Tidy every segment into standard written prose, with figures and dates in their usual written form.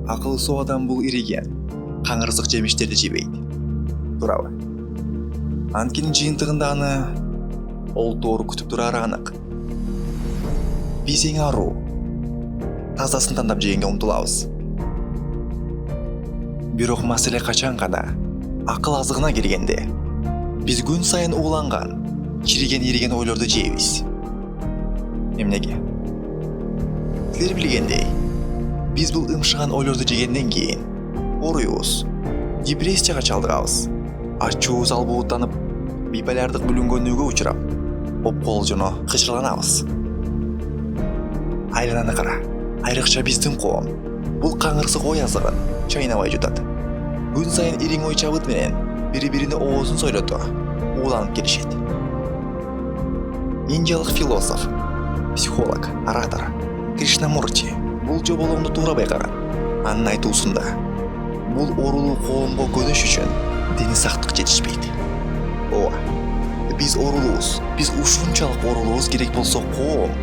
Акылсуу адам бул ириген, каңырсык жемиштерди жебейт. Туурабы? Анткени жыйынтыгында аны олтоору күтүп турары анык. Биз эң аруу, тазасын тандап жегенге умтулабыз. Бирок маселе качан гана акыл азыгына келгенде, биз күн сайын ууланган, чириген ойлорду жейбиз. Эмнеге? Силер билгендей, биз бул ымшыган ойлорду жегенден кийин оруйбуз, депрессияга чалдыгабыз, ачуубуз албууттанып, биполярдык бүлүнгөнлүгүгө учурап, опкол жоно кычырланабыз. Айлананы кара, айрыкча биздин коом бул каңырсык ой азыгын чайнабай жутат. Күн сайын ириң ой чабыт менен бири-бирине оозун сойлото, ууланып келишет. Индиялык философ, психолог, оратор Кришнамурти бул жоболоңду туура байкаган. Анын айтуусунда, бул оорулуу коомго көнүш үчүн дини сактык жетишпейт. Ооба, биз оорулуубуз, биз ушунчалык оорулуубуз керек болсо коом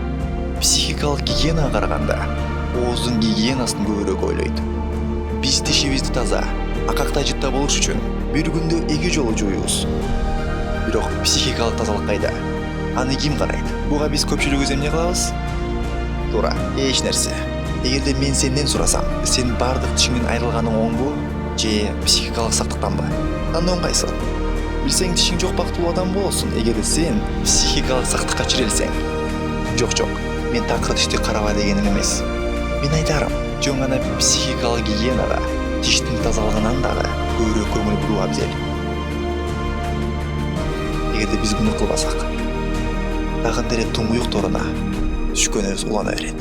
психикалык гигиенага караганда ооздун гигиенасын көбүрөөк ойлойт. Биз тишибизди таза, акактай жытта болуш үчүн бир күндө 2 жолу жууйбуз. Бирок психикалык тазалык кайда? Аны ким карайт? Буга биз көпчүлүгүбүз эмне кылабыз? Туура, эч нерсе. Эгерде мен сенден сурасам, сен бардык тишиңден айрылганың оңбу же психикалык сактыктанбы? Кандай кайсы? Билсең тишиң жок бактылуу адам болосуң, эгерде сен психикалык сактыкка чирелсең. Жок, мен такыр тишти карабай дегеним эмес. Мен айтарым, жөн гана психикалык гигиенага, тиштин тазалыгынан дагы көбүрөөк көңүл буруп абзел. Эгерде биз муну кылбасак, тагын деле туңгуюк торуна түшкөнүбүз улана берет.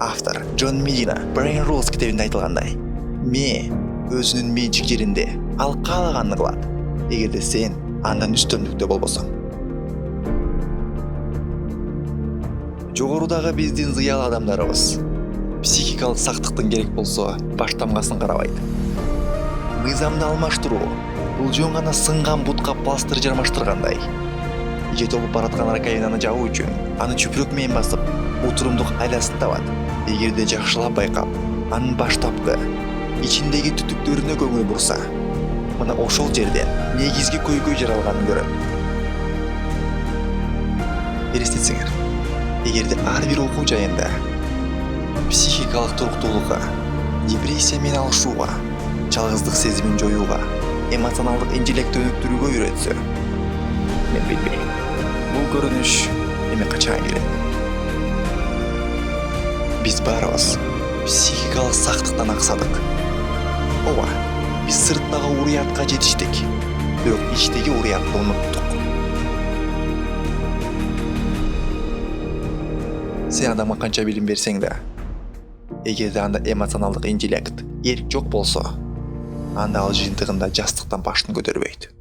Автор Джон Медина Brain Rules китебинде айтылгандай, ме өзүнүн менчик жеринде ал каалаганын кылат, эгерде сен андан үстөмдүктө болбосоң. Жогорудагы биздин зыялы адамдарыбыз психикалык сактыктын керек болсо баштамгасын карабайт. Мыйзамды алмаштыруу бул жөн гана сынган бутка пластыр жармаштыргандай. Же толуп бараткан раковинаны жабуу үчүн аны чүпүрөк менен басып, утурумдук айласын табат. Эгерде жакшылап байкап, анын баштапкы ичиндеги түтүктөрүнө көңүл бурса, мына ошол жерден негизги көйгөй жаралганын көрөт. Элестетсеңер, эгерде ар бир окуу жайында психикалык туруктуулукка, депрессия менен алышууга, жалгыздык сезимин жоюуга, эмоционалдык интеллектти өнүктүрүүгө үйрөтсө, мен билбейм, бул көрүнүш эме качан келет? Биз баарыбыз психикалык сактыктан аксадык. Ооба, биз сырттагы уруятка жетиштик, бирок ичтеги уруятты унуттук. Сен адамга канча билим берсең да, эгерде анда эмоционалдык интеллект, эрк жок болсо, анда ал жыйынтыгында жастыктан башын көтөрбөйт.